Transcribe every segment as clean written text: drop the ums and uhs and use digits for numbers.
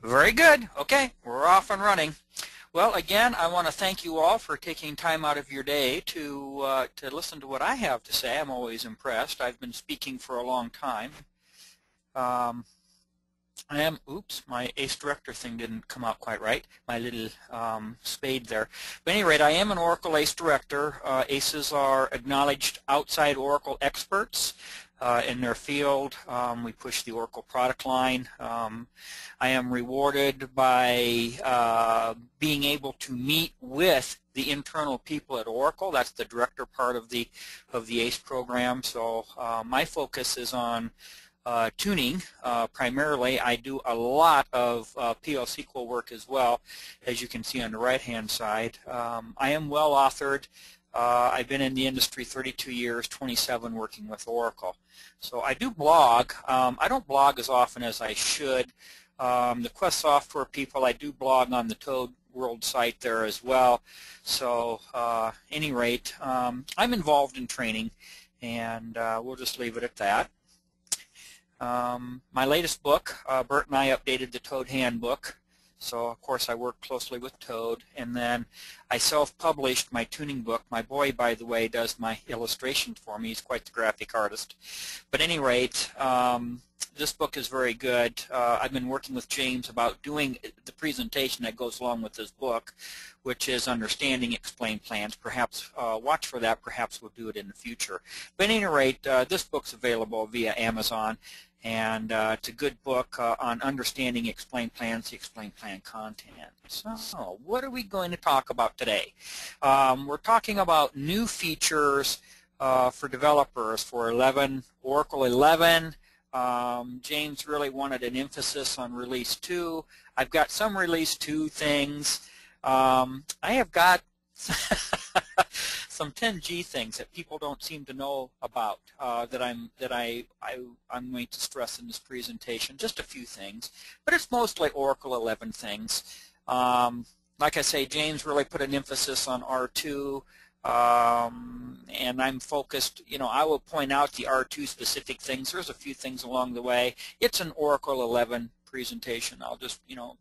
Very good. Okay, we're off and running. Well, again, I want to thank you all for taking time out of your day to listen to what I have to say. I'm always impressed. I've been speaking for a long time. Oops, my ACE Director thing didn't come out quite right, my little spade there. But at any rate, I am an Oracle ACE Director. ACEs are acknowledged outside Oracle experts in their field. We push the Oracle product line. I am rewarded by being able to meet with the internal people at Oracle. That's the director part of the ACE program. So my focus is on tuning primarily. I do a lot of PLIŞQL work as well, as you can see on the right-hand side. I am well authored. I've been in the industry 32 years, 27 working with Oracle. So I do blog. I don't blog as often as I should. The Quest software people, I do blog on the Toad World site there as well. So at any rate, I'm involved in training, and we'll just leave it at that. My latest book, Bert and I updated the Toad Handbook. So of course I work closely with Toad, and then I self-published my tuning book. My boy, by the way, does my illustrations for me. He's quite the graphic artist. But at any rate, this book is very good. I've been working with James about doing the presentation that goes along with this book, which is Understanding Explain Plans. Perhaps watch for that. Perhaps we'll do it in the future. But at any rate, this book's available via Amazon. And it's a good book on understanding explain plans, the explain plan content. So what are we going to talk about today? We're talking about new features for developers for Oracle 11. James really wanted an emphasis on Release 2. I've got some Release 2 things. I have got some 10G things that people don't seem to know about that I'm going to stress in this presentation. Just a few things, but it's mostly Oracle 11 things. Like I say, James really put an emphasis on R2, and I'm focused. I will point out the R2 specific things. There's a few things along the way. It's an Oracle 11 presentation. I'll just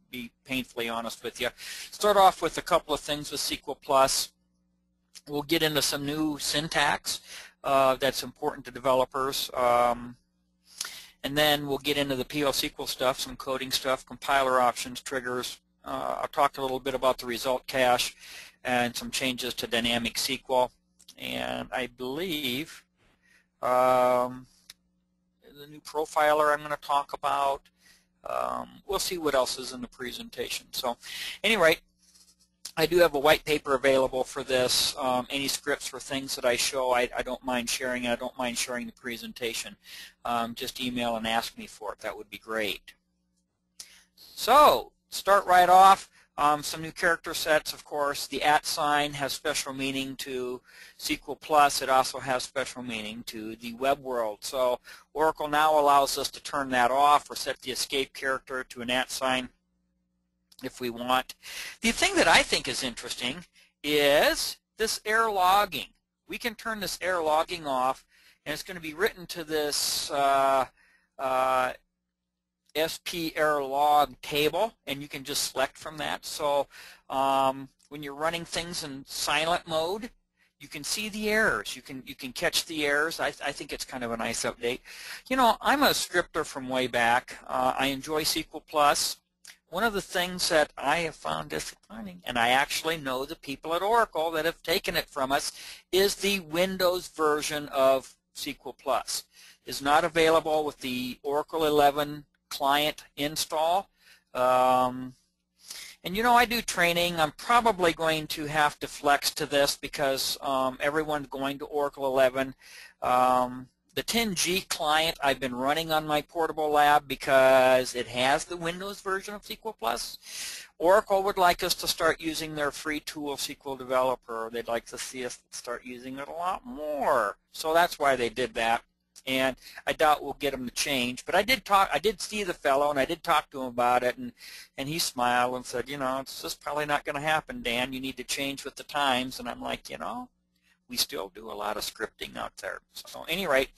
be painfully honest with you. Start off with a couple of things with SQL Plus. We'll get into some new syntax that's important to developers, and then we'll get into the PLIŞQL stuff, some coding stuff, compiler options, triggers. I'll talk a little bit about the result cache and some changes to dynamic SQL, and I believe the new profiler I'm going to talk about. We'll see what else is in the presentation. So, anyway, I do have a white paper available for this. Any scripts for things that I show, I don't mind sharing. I don't mind sharing the presentation. Just email and ask me for it. That would be great. So, start right off. Some new character sets, of course. The @ sign has special meaning to SQL Plus. It also has special meaning to the web world. So Oracle now allows us to turn that off or set the escape character to an @ sign if we want. The thing that I think is interesting is this error logging. We can turn this error logging off, and it's going to be written to this SP error log table, and you can just select from that. So when you're running things in silent mode, you can see the errors. You can catch the errors. I think it's kind of a nice update. I'm a scripter from way back. I enjoy SQL Plus. One of the things that I have found disappointing, and I actually know the people at Oracle that have taken it from us, is the Windows version of SQL Plus. It's not available with the Oracle 11 client install. And I do training. I'm probably going to have to flex to this because everyone's going to Oracle 11. The 10G client I've been running on my portable lab because it has the Windows version of SQL Plus. Oracle would like us to start using their free tool, SQL Developer. They'd like to see us start using it a lot more. So that's why they did that. And I doubt we'll get them to change. But I did see the fellow, and I did talk to him about it, and he smiled and said, it's just probably not going to happen, Dan. You need to change with the times. And I'm like, we still do a lot of scripting out there. So at any rate,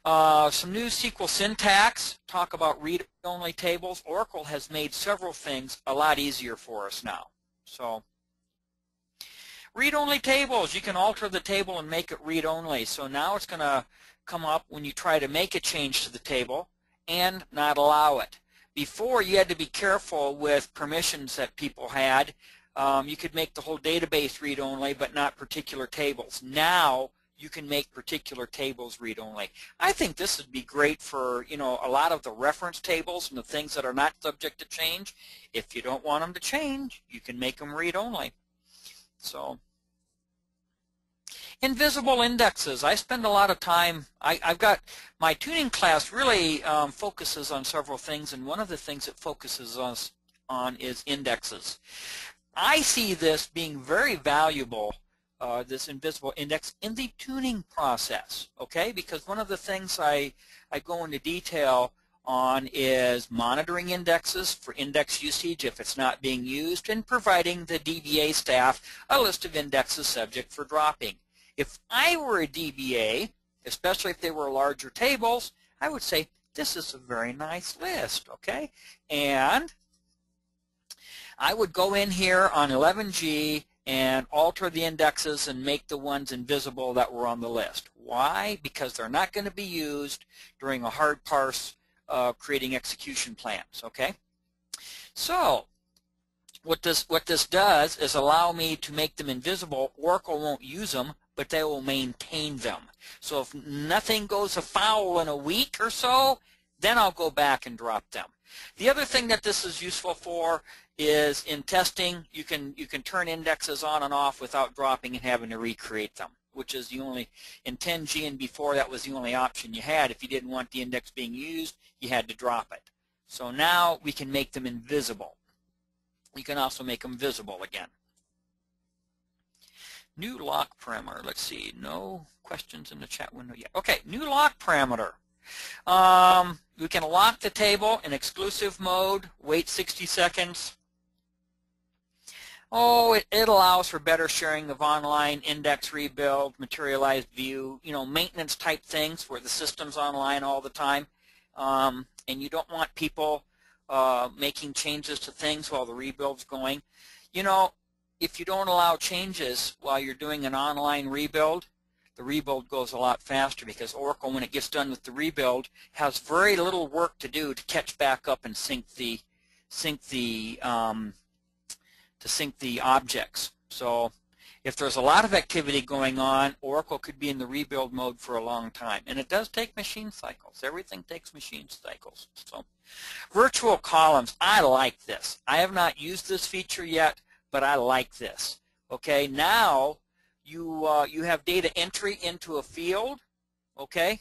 Some new SQL syntax, talk about read-only tables. Oracle has made several things a lot easier for us now. So read-only tables, you can alter the table and make it read-only. So now it's going to come up when you try to make a change to the table and not allow it. Before, you had to be careful with permissions that people had. You could make the whole database read-only but not particular tables. Now you can make particular tables read-only. I think this would be great for, you know, a lot of the reference tables and the things that are not subject to change. If you don't want them to change, you can make them read-only. So, invisible indexes. I spend a lot of time, I've got, my tuning class really focuses on several things, and one of the things it focuses on is indexes. I see this being very valuable, this invisible index, in the tuning process, okay? Because one of the things I go into detail on is monitoring indexes for index usage if it's not being used, and providing the DBA staff a list of indexes subject for dropping. If I were a DBA, especially if they were larger tables, I would say this is a very nice list, okay? And I would go in here on 11G and alter the indexes and make the ones invisible that were on the list. Why? Because they're not going to be used during a hard parse creating execution plans, okay? So what this does is allow me to make them invisible. Oracle won't use them, but they will maintain them. So if nothing goes afoul in a week or so, then I'll go back and drop them. The other thing that this is useful for is in testing, you can turn indexes on and off without dropping and having to recreate them, which is the only, in 10G and before, that was the only option you had. If you didn't want the index being used, you had to drop it. So now we can make them invisible. We can also make them visible again. New lock parameter. Let's see. No questions in the chat window yet. Okay, new lock parameter. We can lock the table in exclusive mode, wait 60 seconds. Oh, it allows for better sharing of online index rebuild, materialized view, you know, maintenance type things where the system's online all the time. And you don't want people making changes to things while the rebuild's going. You know, if you don't allow changes while you're doing an online rebuild, the rebuild goes a lot faster, because Oracle, when it gets done with the rebuild, has very little work to do to catch back up and sync the objects. So if there's a lot of activity going on, Oracle could be in the rebuild mode for a long time. And it does take machine cycles. Everything takes machine cycles. So virtual columns, I like this. I have not used this feature yet, but I like this. Okay, now you have data entry into a field. Okay,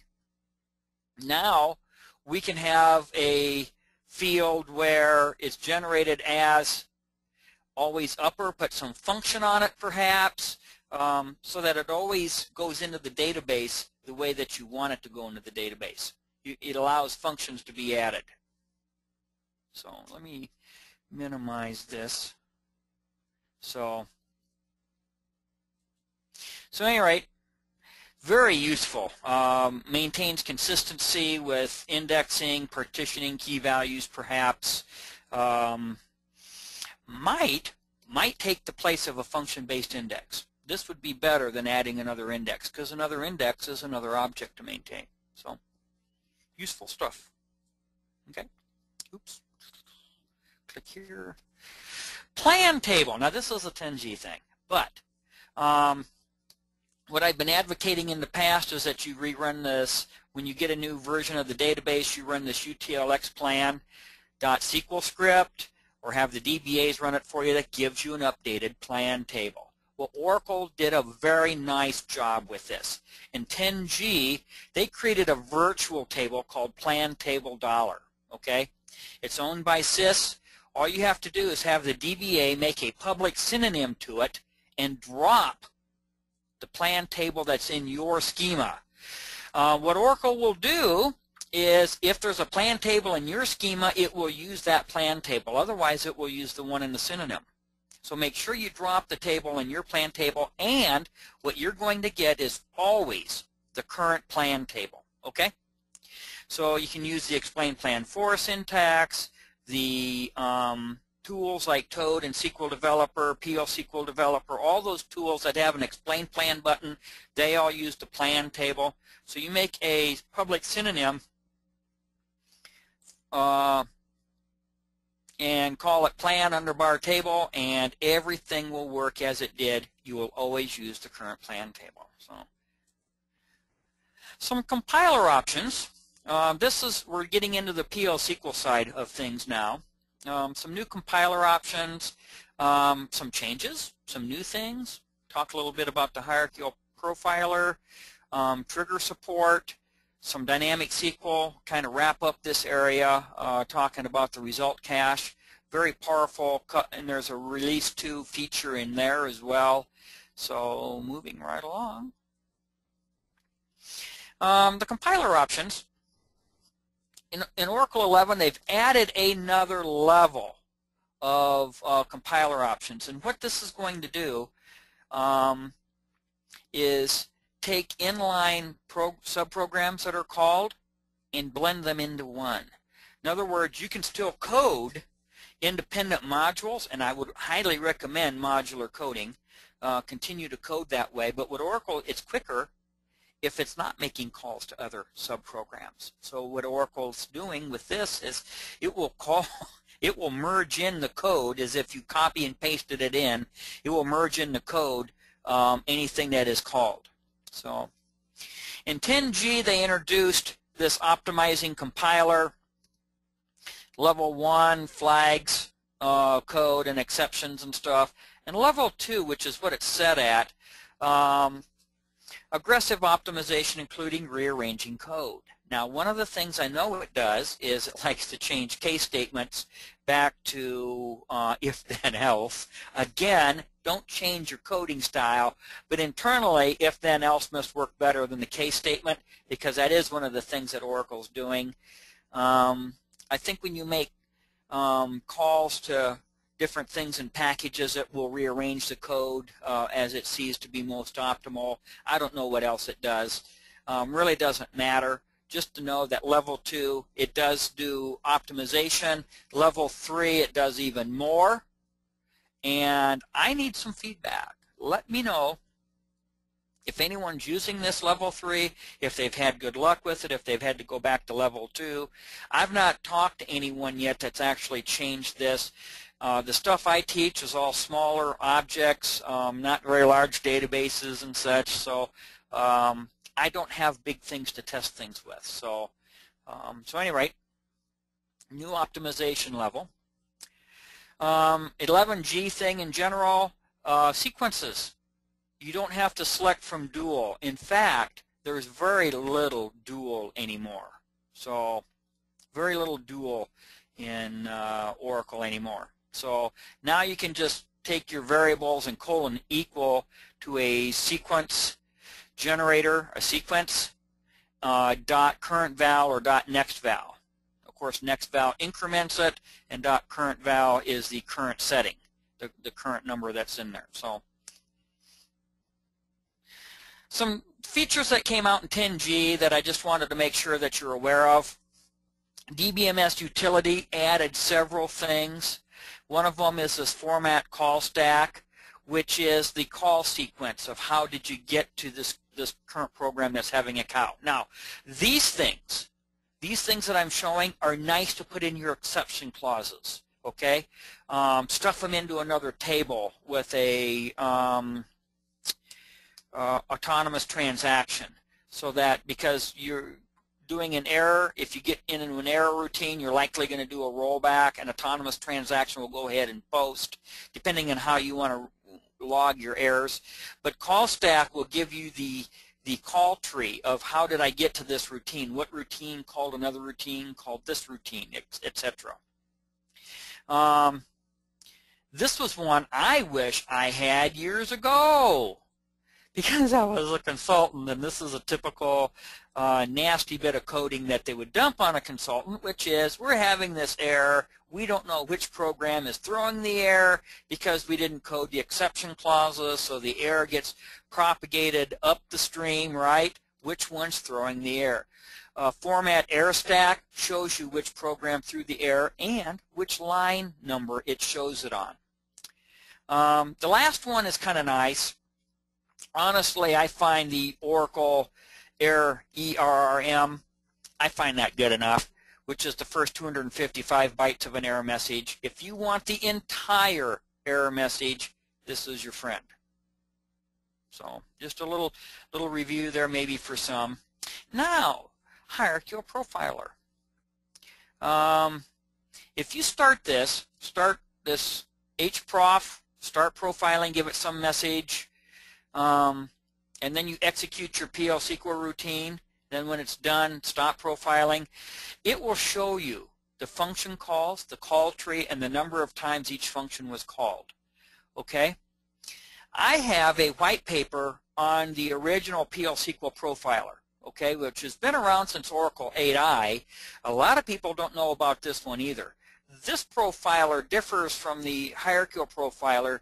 now we can have a field where it's generated as always upper, put some function on it perhaps, so that it always goes into the database the way that you want it to go into the database. It allows functions to be added. So let me minimize this. So at any rate, very useful. Maintains consistency with indexing, partitioning key values perhaps. Might take the place of a function-based index. This would be better than adding another index, because another index is another object to maintain. So useful stuff. Okay. Oops. Click here. Plan table. Now this is a 10G thing, but what I've been advocating in the past is that you rerun this when you get a new version of the database. You run this utlx plan.SQL script, or have the DBAs run it for you. That gives you an updated plan table. Well, Oracle did a very nice job with this. In 10G, they created a virtual table called plan table $. Okay, it's owned by SYS. All you have to do is have the DBA make a public synonym to it and drop the plan table that's in your schema. What Oracle will do is, if there's a plan table in your schema, it will use that plan table. Otherwise, it will use the one in the synonym. So make sure you drop the table in your plan table, and what you're going to get is always the current plan table. Okay? So you can use the explain plan for syntax, the tools like Toad and SQL Developer, PLIŞQL Developer, all those tools that have an explain plan button, they all use the plan table. So you make a public synonym and call it plan underbar table, and everything will work as it did. You will always use the current plan table. So some compiler options. We're getting into the PLIŞQL side of things now. Some new compiler options, some changes, some new things. Talk a little bit about the hierarchical profiler, trigger support, some dynamic SQL, kind of wrap up this area, talking about the result cache. Very powerful, and there's a release 2 feature in there as well. So moving right along. The compiler options. In Oracle 11, they've added another level of compiler options. And what this is going to do is take inline subprograms that are called and blend them into one. In other words, you can still code independent modules, and I would highly recommend modular coding. Continue to code that way. But with Oracle, it's quicker if it's not making calls to other subprograms. So what Oracle's doing with this is it will merge in the code as if you copy and pasted it in. It will merge in the code anything that is called. So in 10G they introduced this optimizing compiler, level 1 flags code and exceptions and stuff, and level 2, which is what it's set at, aggressive optimization, including rearranging code. Now, one of the things I know it does is it likes to change case statements back to if then else. Again, don't change your coding style, but internally, if then else must work better than the case statement, because that is one of the things that Oracle's doing. I think when you make calls to different things in packages, it will rearrange the code as it sees to be most optimal. I don't know what else it does. Really doesn't matter. Just to know that level 2, it does do optimization. Level 3, it does even more. And I need some feedback. Let me know if anyone's using this level 3, if they've had good luck with it, if they've had to go back to level 2. I've not talked to anyone yet that's actually changed this. The stuff I teach is all smaller objects, not very large databases and such, so I don't have big things to test things with. So, so anyway, new optimization level. 11G thing in general, sequences. You don't have to select from dual. In fact, there's very little dual anymore. So, very little dual in Oracle anymore. So now you can just take your variables and colon equal to a sequence generator, a sequence, dot current val or dot next val. Of course, next val increments it, and dot current val is the current setting, the current number that's in there. So some features that came out in 10G that I just wanted to make sure that you're aware of. DBMS utility added several things. One of them is this format call stack, which is the call sequence of how did you get to this current program that's having a cow. Now, these things that I'm showing are nice to put in your exception clauses, okay? Stuff them into another table with a autonomous transaction, so that because you're doing an error, if you get into an error routine, you're likely going to do a rollback. An autonomous transaction will go ahead and post, depending on how you want to log your errors. But call stack will give you the call tree of how did I get to this routine, what routine called another routine, called this routine, etc. This was one I wish I had years ago, because I was a consultant, and this is a typical nasty bit of coding that they would dump on a consultant, which is, we're having this error, we don't know which program is throwing the error because we didn't code the exception clauses, so the error gets propagated up the stream, right? which one's throwing the error. Format error stack shows you which program threw the error and which line number it shows it on. The last one is kind of nice. Honestly, I find the Oracle error ERRM, I find that good enough, which is the first 255 bytes of an error message. If you want the entire error message, this is your friend. So just a little review there maybe for some. Now, Hierarchical Profiler. If you start this hprof, start profiling, give it some message, and then you execute your PLSQL routine, then when it's done, stop profiling, it will show you the function calls, the call tree, and the number of times each function was called. Okay? I have a white paper on the original PLSQL profiler, okay, which has been around since Oracle 8i. A lot of people don't know about this one either. This profiler differs from the hierarchical profiler.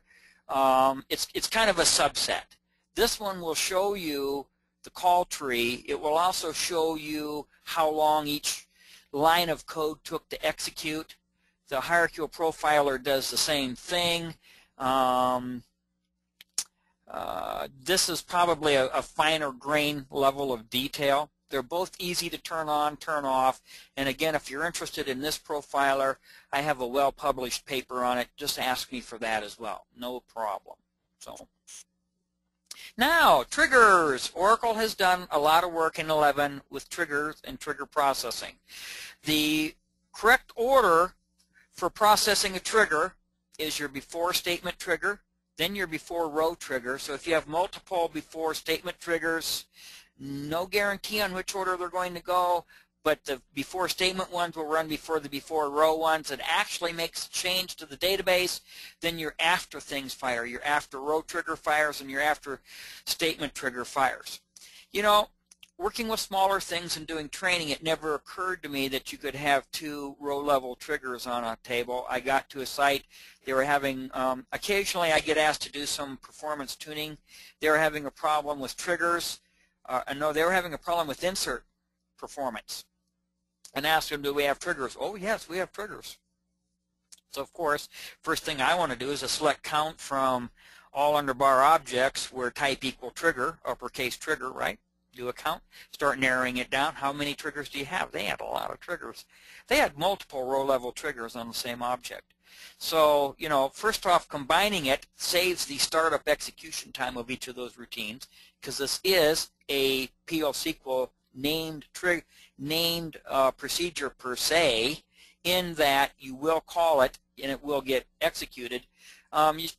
It's kind of a subset. This one will show you the call tree. It will also show you how long each line of code took to execute. The hierarchical profiler does the same thing. This is probably a finer grain level of detail. They're both easy to turn on, turn off, and again, if you're interested in this profiler, I have a well-published paper on it. Just ask me for that as well. No problem. So now, triggers. Oracle has done a lot of work in 11 with triggers and trigger processing. The correct order for processing a trigger is your before statement trigger, then your before row trigger. So if you have multiple before statement triggers, no guarantee on which order they're going to go, but the before statement ones will run before the before row ones. It actually makes a change to the database. Then your after things fire, your after row trigger fires, and your after statement trigger fires. You know, working with smaller things and doing training, it never occurred to me that you could have two row-level triggers on a table. I got to a site, they were having, occasionally I get asked to do some performance tuning. They were having a problem with triggers. No, they were having a problem with insert performance. And asked them, do we have triggers? Oh, yes, we have triggers. So, of course, first thing I want to do is a select count from all underbar objects where type equal trigger, uppercase trigger, right? Do a count, start narrowing it down. How many triggers do you have? They had a lot of triggers. They had multiple row-level triggers on the same object. So, you know, first off, combining it saves the startup execution time of each of those routines, because this is a PLSQL named procedure per se, in that you will call it and it will get executed.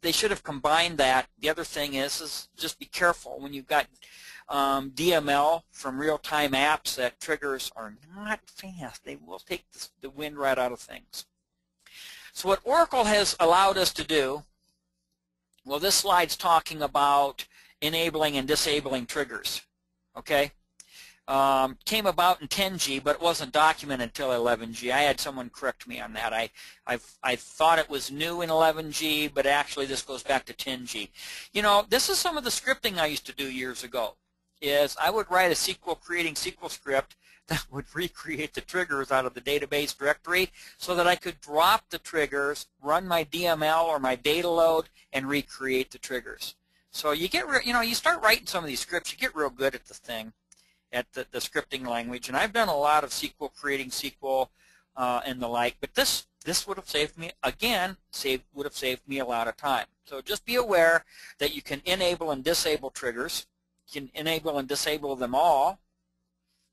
They should have combined that. The other thing is just be careful when you've got DML from real-time apps that triggers are not fast. They will take the wind right out of things. So what Oracle has allowed us to do, well, this slide's talking about enabling and disabling triggers. Okay? Came about in 10G, but it wasn't documented until 11G. I had someone correct me on that. I thought it was new in 11G, but actually this goes back to 10G. You know, this is some of the scripting I used to do years ago. Is I would write a creating SQL script that would recreate the triggers out of the database directory so that I could drop the triggers, run my DML or my data load, and recreate the triggers. So you get, you start writing some of these scripts, you get real good at the thing, at the scripting language. And I've done a lot of SQL, creating SQL, and the like. But this would have saved me, again, would have saved me a lot of time. So just be aware that you can enable and disable triggers. You can enable and disable them all,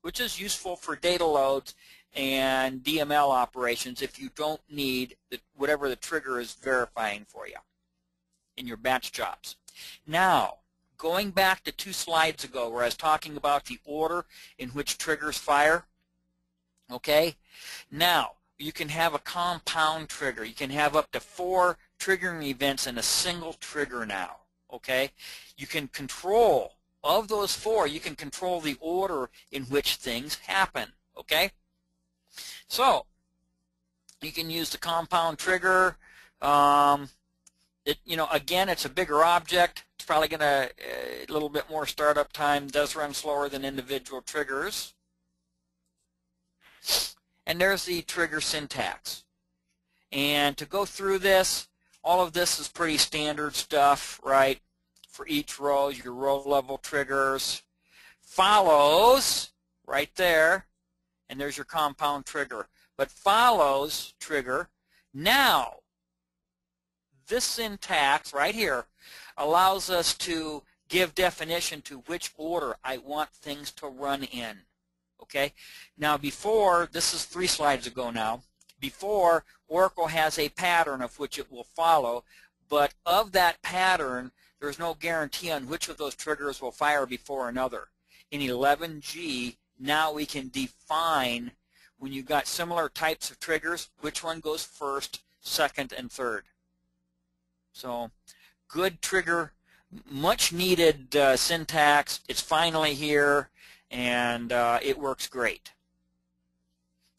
which is useful for data loads and DML operations if you don't need whatever the trigger is verifying for you in your batch jobs. Now, going back to 2 slides ago where I was talking about the order in which triggers fire, okay? Now, you can have a compound trigger. You can have up to 4 triggering events in a single trigger now, okay? You can control, of those 4, you can control the order in which things happen, okay? So, you can use the compound trigger. Again, it's a bigger object. It's probably going to a little bit more startup time. Does run slower than individual triggers. And there's the trigger syntax. And to go through this, all of this is pretty standard stuff, right? For each row, your row level triggers. Follows, right there, and there's your compound trigger. But follows trigger. Now, this syntax right here allows us to give definition to which order I want things to run in. Okay? Now before, this is 3 slides ago now, before Oracle has a pattern of which it will follow, but of that pattern, there's no guarantee on which of those triggers will fire before another. In 11G, now we can define, when you've got similar types of triggers, which one goes first, second, and third. So, good trigger, much needed syntax. It's finally here, and it works great.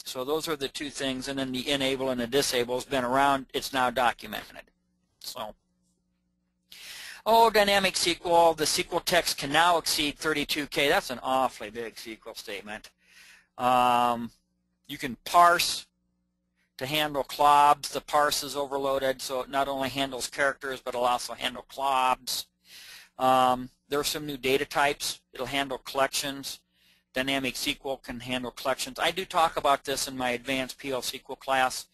So those are the 2 things, and then the enable and the disable has been around. It's now documented. So, dynamic SQL, the SQL text can now exceed 32K. That's an awfully big SQL statement. You can parse to handle clobs. The parse is overloaded, so it not only handles characters, but it'll also handle clobs. There are some new data types. It'll handle collections. Dynamic SQL can handle collections. I do talk about this in my advanced PLIŞQL class.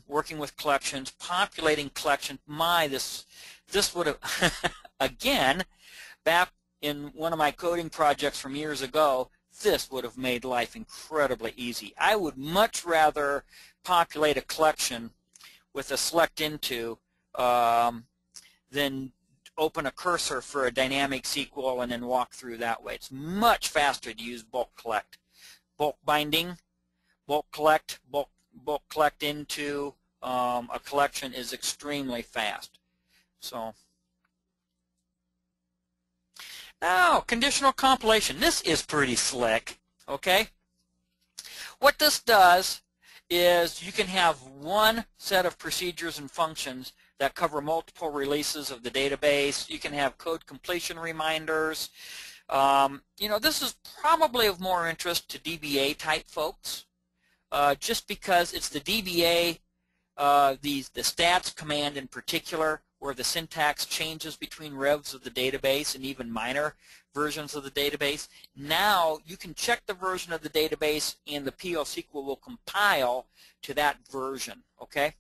Working with collections, populating collections. This would have, again, back in one of my coding projects from years ago, this would have made life incredibly easy. I would much rather populate a collection with a select into than open a cursor for a dynamic SQL and then walk through that way. It's much faster to use bulk collect. Bulk binding, bulk collect into a collection is extremely fast. So now, conditional compilation. This is pretty slick, okay? What this does is you can have one set of procedures and functions that cover multiple releases of the database. You can have code completion reminders. This is probably of more interest to DBA type folks, just because it's the DBA, the stats command in particular, where the syntax changes between revs of the database and even minor versions of the database. Now you can check the version of the database and the PLIŞQL will compile to that version, okay?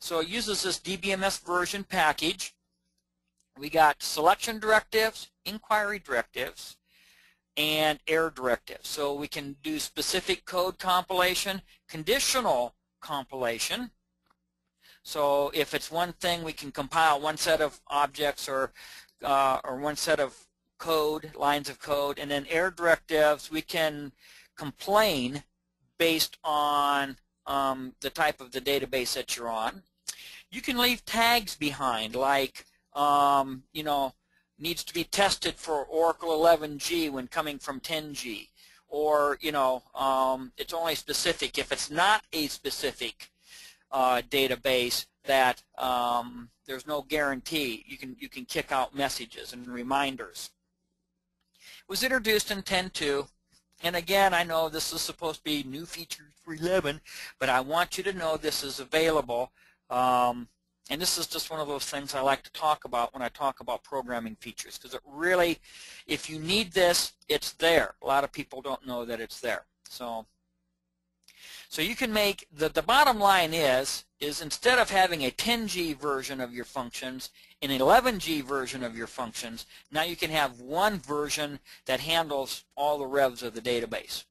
So it uses this DBMS version package. We got selection directives, inquiry directives, and error directives. So we can do specific code compilation, conditional compilation. So if it's one thing, we can compile one set of objects or one set of code, lines of code, and then error directives, we can complain based on the type of the database that you're on. You can leave tags behind, like, needs to be tested for Oracle 11G when coming from 10G, or, it's only specific. If it's not a specific database, that there's no guarantee. You can kick out messages and reminders. It was introduced in 10.2, and again, I know this is supposed to be new features for 11, but I want you to know this is available, and this is just one of those things I like to talk about when I talk about programming features, because it really, if you need this, it's there. A lot of people don't know that it's there. So you can make, the bottom line is instead of having a 10G version of your functions, an 11G version of your functions, now you can have one version that handles all the revs of the database.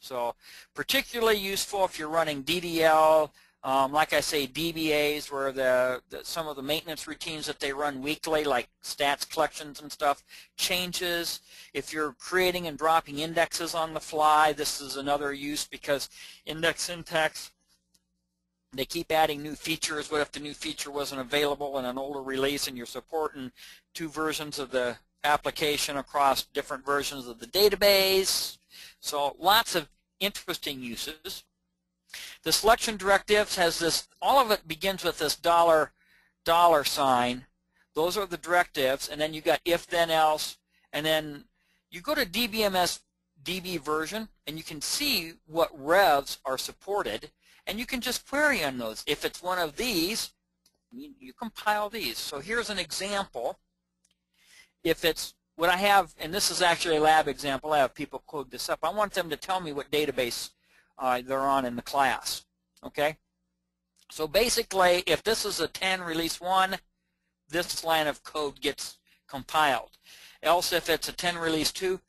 So particularly useful if you're running DDL, like I say, DBAs, where some of the maintenance routines that they run weekly, like stats collections and stuff, changes. If you're creating and dropping indexes on the fly, this is another use, because index syntax, they keep adding new features. What if the new feature wasn't available in an older release and you're supporting 2 versions of the application across different versions of the database? So lots of interesting uses. The selection directives has this, all of it begins with this $, those are the directives, and then you got if then else, and then you go to DBMS DB version and you can see what revs are supported, and you can just query on those. If it's one of these, you compile these. So here's an example. If it's what I have, and this is actually a lab example, I have people code this up. I want them to tell me what database they're on in the class. Okay? So basically, if this is a 10 release 1, this line of code gets compiled. Else if it's a 10 release 2,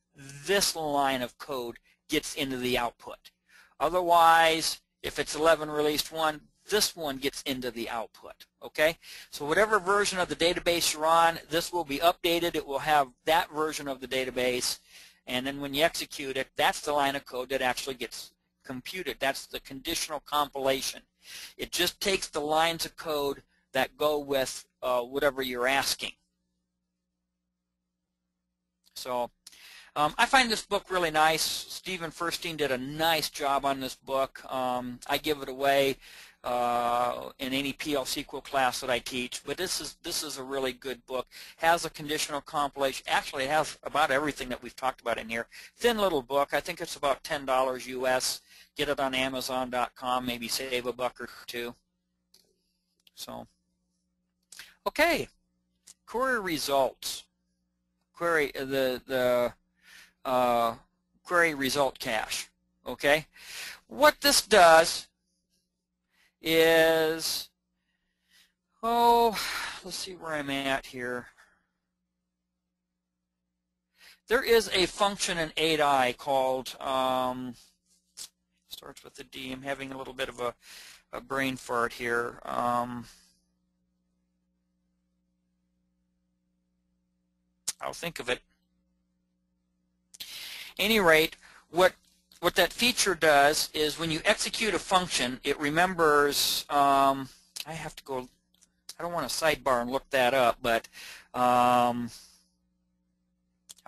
this line of code gets into the output. Otherwise, if it's 11 released 1, this one gets into the output. Okay? So whatever version of the database you're on, this will be updated. It will have that version of the database, and then when you execute it, that's the line of code that actually gets computed. That's the conditional compilation. It just takes the lines of code that go with whatever you're asking. So I find this book really nice. Stephen Furstein did a nice job on this book. I give it away in any PLIŠQL class that I teach, but this is a really good book. Has a conditional compilation. Actually, it has about everything that we've talked about in here. Thin little book. I think it's about $10 US. Get it on Amazon.com. Maybe save a buck or two. So, okay, query results. Query query result cache. Okay, what this does is, let's see where I'm at here. There is a function in 8i called, starts with a D. I'm having a little bit of a brain fart here. I'll think of it. Any rate, what that feature does is when you execute a function, it remembers, I have to go, I don't want to sidebar and look that up, but I'll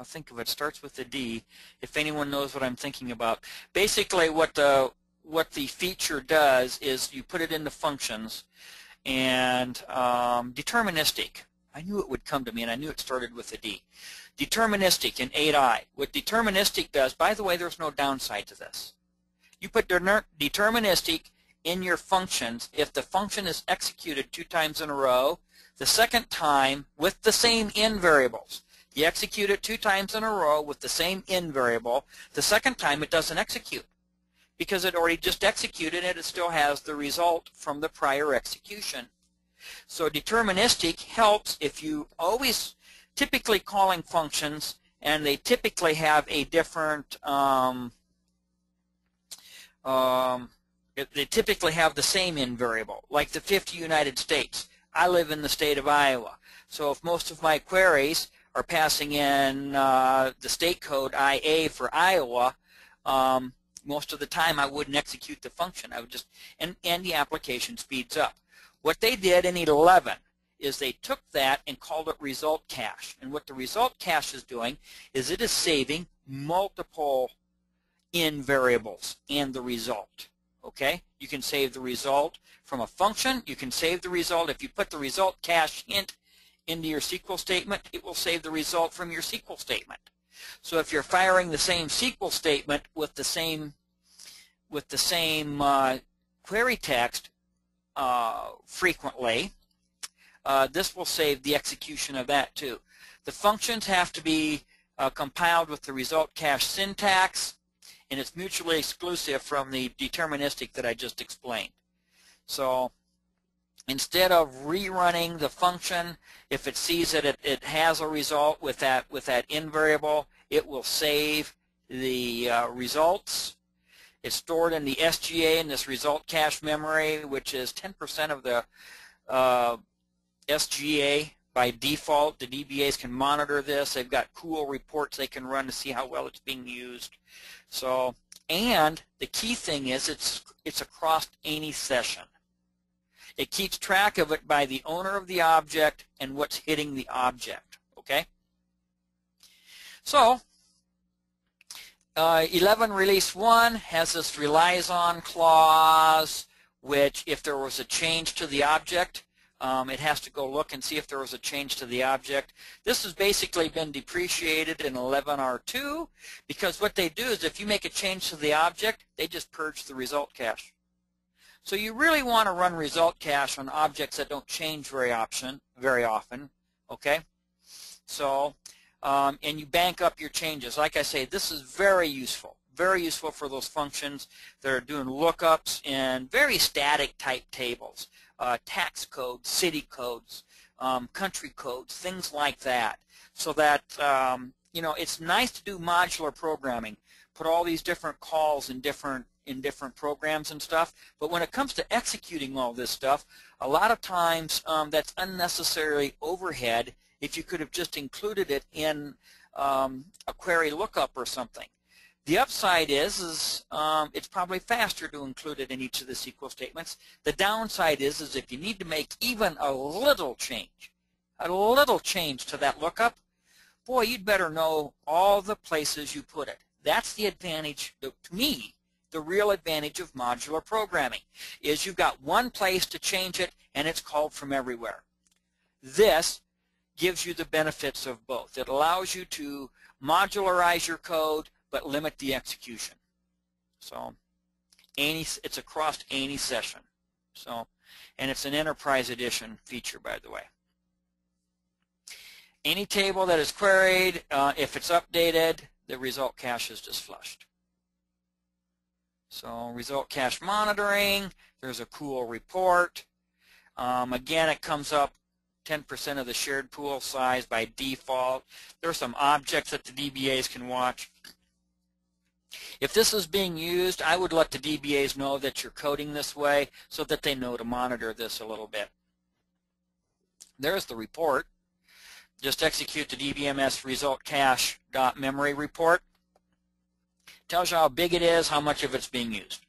think of it. Starts with a D, if anyone knows what I'm thinking about. Basically what the feature does is you put it into functions, and deterministic. I knew it would come to me, and I knew it started with a D. Deterministic in 8i. What deterministic does, by the way, there's no downside to this. You put deterministic in your functions. If the function is executed 2 times in a row, the second time with the same in variables. You execute it 2 times in a row with the same in variable. The second time it doesn't execute because it already just executed it. It still has the result from the prior execution. So deterministic helps if you always typically calling functions and they typically have a different, they typically have the same in variable, like the 50 United States. I live in the state of Iowa. So if most of my queries are passing in the state code IA for Iowa, most of the time I wouldn't execute the function. I would just, and the application speeds up. What they did in 11 is they took that and called it result cache. And what the result cache is doing is it is saving multiple in variables and the result. Okay? You can save the result from a function. You can save the result. If you put the result cache hint into your SQL statement, it will save the result from your SQL statement. So if you're firing the same SQL statement with the same query text frequently, this will save the execution of that too. The functions have to be compiled with the result cache syntax, and it's mutually exclusive from the deterministic that I just explained. So instead of rerunning the function, if it sees that it has a result with that in variable, it will save the results. It's stored in the SGA in this result cache memory, which is 10% of the SGA by default. The DBAs can monitor this. They've got cool reports they can run to see how well it's being used. So, and the key thing is it's across any session. It keeps track of it by the owner of the object and what's hitting the object. Okay? So 11 release 1 has this relies on clause, which if there was a change to the object, It has to go look and see if there was a change to the object. This has basically been depreciated in 11R2 because what they do is if you make a change to the object, they just purge the result cache. So you really want to run result cache on objects that don't change very often, okay? So, and you bank up your changes. Like I say, this is very useful for those functions that are doing lookups in very static type tables, tax codes, city codes, country codes, things like that. So that, you know, it's nice to do modular programming, put all these different calls in different programs and stuff, but when it comes to executing all this stuff, a lot of times that's unnecessary overhead if you could have just included it in a query lookup or something. The upside is it's probably faster to include it in each of the SQL statements. The downside is if you need to make even a little change to that lookup, boy, you'd better know all the places you put it. That's the advantage, to me, the real advantage of modular programming, is you've got one place to change it and it's called from everywhere. This gives you the benefits of both. It allows you to modularize your code but limit the execution. So it's across any session. So, and it's an Enterprise Edition feature, by the way. Any table that is queried, if it's updated, the result cache is just flushed. So result cache monitoring, there's a cool report. Again, it comes up 10% of the shared pool size by default. There are some objects that the DBAs can watch. If this is being used, I would let the DBAs know that you're coding this way so that they know to monitor this a little bit. There's the report. Just execute the dbms result cache.memory report. Tells you how big it is, how much of it's being used.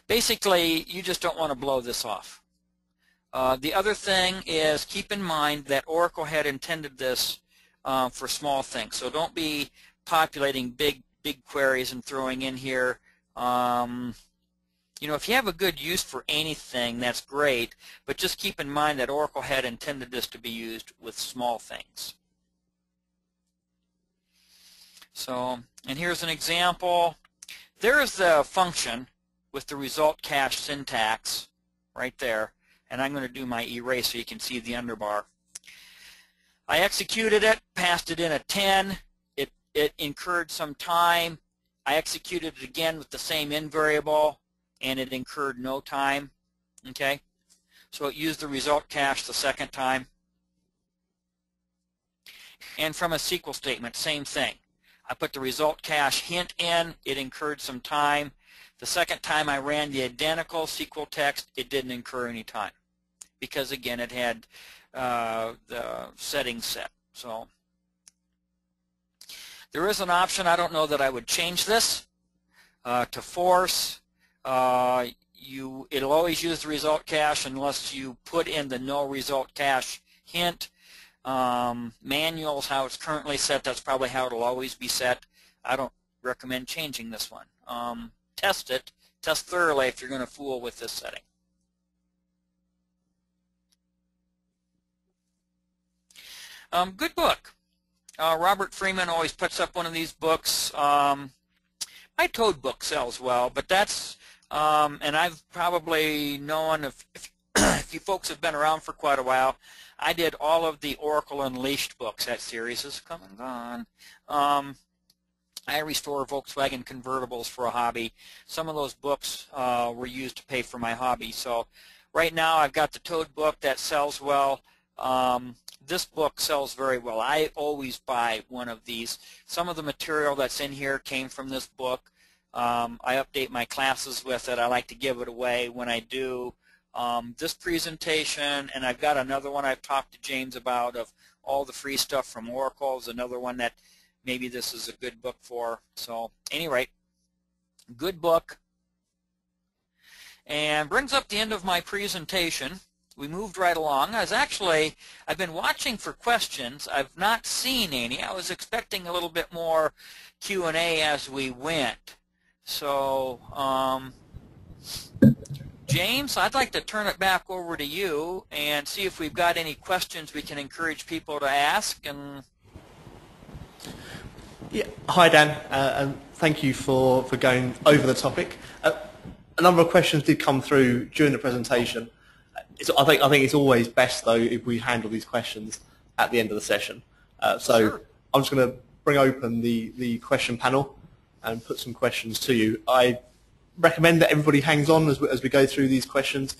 Basically, you just don't want to blow this off. The other thing is keep in mind that Oracle had intended this for small things. So don't be populating big queries and throwing in here. You know, if you have a good use for anything, that's great, but just keep in mind that Oracle had intended this to be used with small things. So, and here's an example. There's the function with the result cache syntax right there, and I'm going to do my erase so you can see the underbar. I executed it, passed it in a 10. It incurred some time. I executed it again with the same in variable, and it incurred no time. Okay, so it used the result cache the second time. And from a SQL statement, same thing. I put the result cache hint in, it incurred some time. The second time I ran the identical SQL text, it didn't incur any time because, again, it had the settings set. So there is an option. I don't know that I would change this to force. It'll always use the result cache unless you put in the no result cache hint. Manuals, how it's currently set, that's probably how it'll always be set. I don't recommend changing this one. Test it. Test thoroughly if you're going to fool with this setting. Good book. Robert Freeman always puts up one of these books. My Toad book sells well, but that's, and I've probably known, if you folks have been around for quite a while, I did all of the Oracle Unleashed books. That series is come and gone. I restore Volkswagen convertibles for a hobby. Some of those books were used to pay for my hobby. So right now I've got the Toad book that sells well. This book sells very well. I always buy one of these. Some of the material that's in here came from this book. I update my classes with it. I like to give it away when I do. This presentation, and I've got another one I've talked to James about of all the free stuff from Oracle, is another one that maybe this is a good book for. So, at any rate, good book. And brings up the end of my presentation. We moved right along. I've been watching for questions. I've not seen any. I was expecting a little bit more Q&A as we went. So, James, I'd like to turn it back over to you and see if we've got any questions we can encourage people to ask. And yeah, hi Dan, and thank you for going over the topic. A number of questions did come through during the presentation. I think it's always best though if we handle these questions at the end of the session. So sure. I'm just going to bring open the question panel and put some questions to you. I recommend that everybody hangs on as we go through these questions.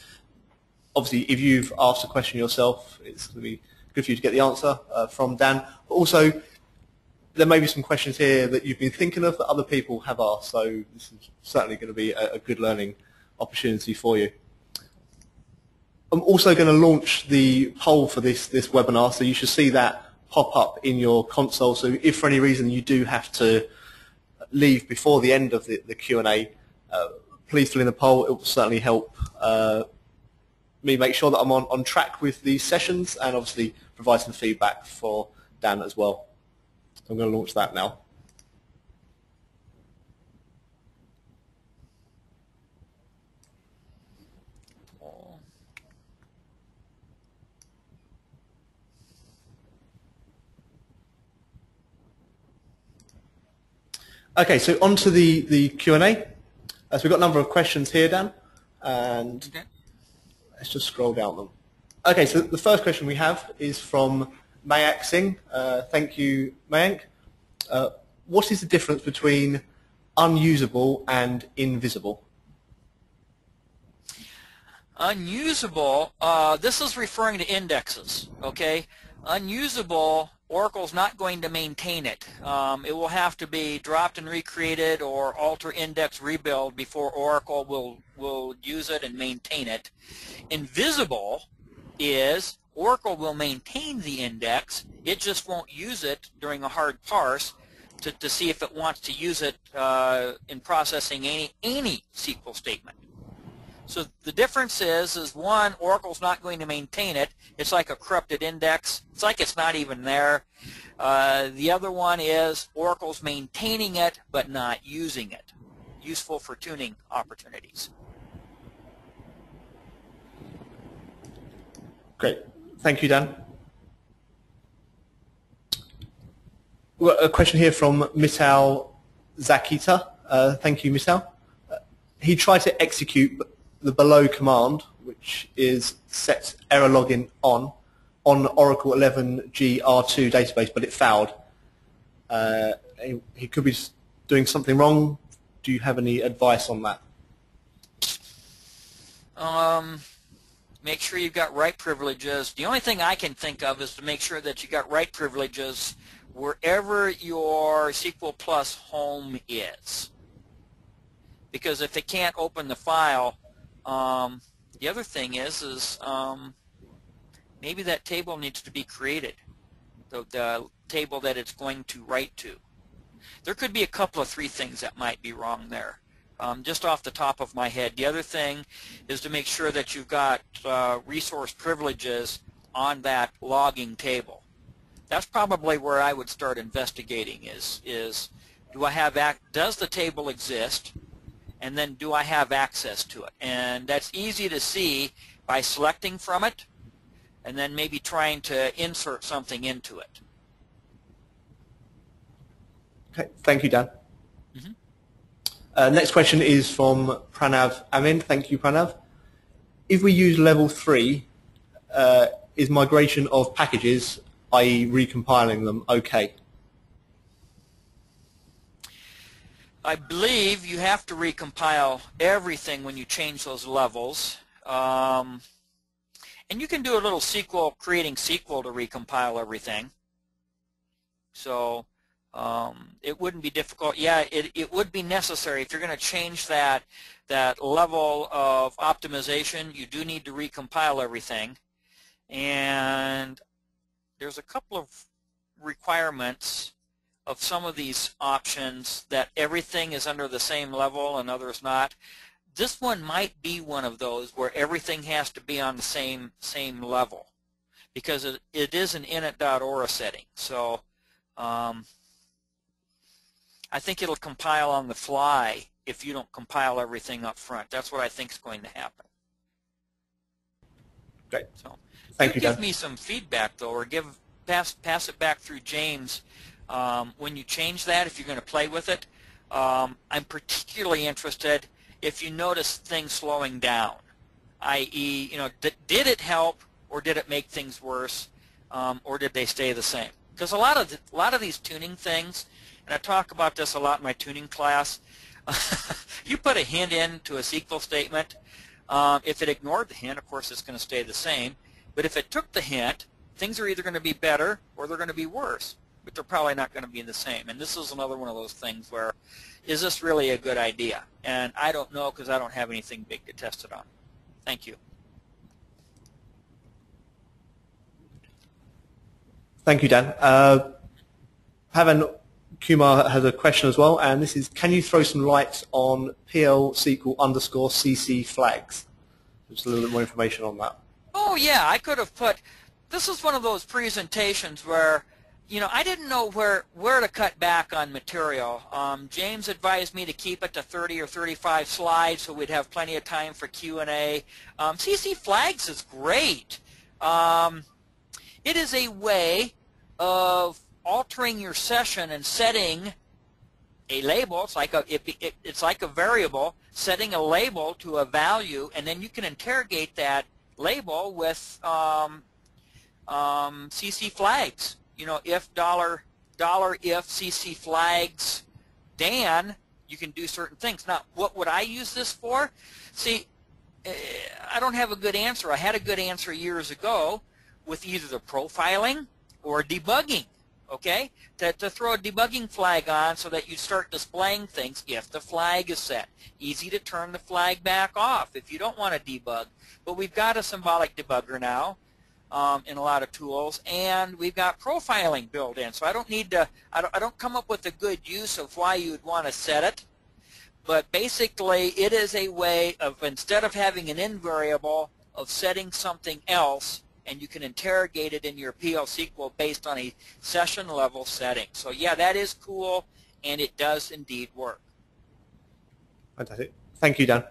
Obviously, if you've asked a question yourself, it's going to be good for you to get the answer from Dan. But also, there may be some questions here that you've been thinking of that other people have asked, so this is certainly going to be a good learning opportunity for you. I'm also going to launch the poll for this webinar, so you should see that pop up in your console. So if for any reason you do have to leave before the end of the Q&A, please fill in the poll. It will certainly help me make sure that I'm on track with these sessions, and obviously provide some feedback for Dan as well. So I'm going to launch that now. Okay, so on to the Q&A. So we've got a number of questions here, Dan, and let's just scroll down them. Okay, so the first question we have is from Mayank Singh. Thank you, Mayank. What is the difference between unusable and invisible? Unusable, this is referring to indexes, okay? Unusable, Oracle's not going to maintain it. It will have to be dropped and recreated or alter index rebuild before Oracle will use it and maintain it. Invisible is Oracle will maintain the index, it just won't use it during a hard parse to see if it wants to use it in processing any SQL statement. So the difference is one, Oracle's not going to maintain it. It's like a corrupted index. It's like it's not even there. The other one is Oracle's maintaining it but not using it. Useful for tuning opportunities. Great. Thank you, Dan. We've got a question here from Mital Zakita. Thank you, Mital. He tried to execute the below command, which is set error login on Oracle 11G R2 database, but it failed. He could be doing something wrong. Do you have any advice on that? Make sure you've got write privileges. The only thing I can think of is to make sure that you got write privileges wherever your SQL Plus home is. Because if it can't open the file, the other thing is maybe that table needs to be created, the table that it's going to write to. There could be a couple of three things that might be wrong there. Just off the top of my head. The other thing is to make sure that you've got resource privileges on that logging table. That's probably where I would start investigating is does the table exist, and then do I have access to it? And that's easy to see by selecting from it and then maybe trying to insert something into it. Okay, thank you, Dan. Next question is from Pranav Amin. Thank you, Pranav. If we use level 3, is migration of packages, i.e. recompiling them, okay? I believe you have to recompile everything when you change those levels. And you can do a little SQL, creating SQL to recompile everything. So it wouldn't be difficult. Yeah, it would be necessary. If you're going to change that level of optimization, you do need to recompile everything. And there's a couple of requirements of some of these options that everything is under the same level and others not. This one might be one of those where everything has to be on the same level, because it is an init.aura setting. So I think it'll compile on the fly if you don't compile everything up front. That's what I think is going to happen. Great. So Thank you, give Dan. me some feedback though, or pass it back through James when you change that, if you're going to play with it. I'm particularly interested if you notice things slowing down, i.e., did it help or did it make things worse, or did they stay the same? Because a lot of these tuning things, and I talk about this a lot in my tuning class. You put a hint into a SQL statement. If it ignored the hint, of course, it's going to stay the same. But if it took the hint, things are either going to be better or they're going to be worse. But they're probably not going to be the same. And this is another one of those things where, is this really a good idea? And I don't know because I don't have anything big to test it on. Thank you. Thank you, Dan. Pavan Kumar has a question as well, and this is, can you throw some light on PLIŠQL_CC flags? Just a little bit more information on that. Oh, yeah, I could have put, this is one of those presentations where, I didn't know where to cut back on material. James advised me to keep it to 30 or 35 slides so we'd have plenty of time for Q&A. CC flags is great. It is a way of altering your session and setting a label. It's like a variable, setting a label to a value, and then you can interrogate that label with CC flags. If $if CC flags Dan, you can do certain things. Now, what would I use this for? See, I don't have a good answer. I had a good answer years ago with either the profiling or debugging, okay? To throw a debugging flag on so that you start displaying things if the flag is set. Easy to turn the flag back off if you don't want to debug. But we've got a symbolic debugger now in a lot of tools, and we've got profiling built in. So I don't need to, I don't come up with a good use of why you would want to set it. But basically, it is a way of, instead of having an invariable, of setting something else, and you can interrogate it in your PLSQL based on a session level setting. So yeah, that is cool, and it does indeed work. Fantastic. Thank you, Dan.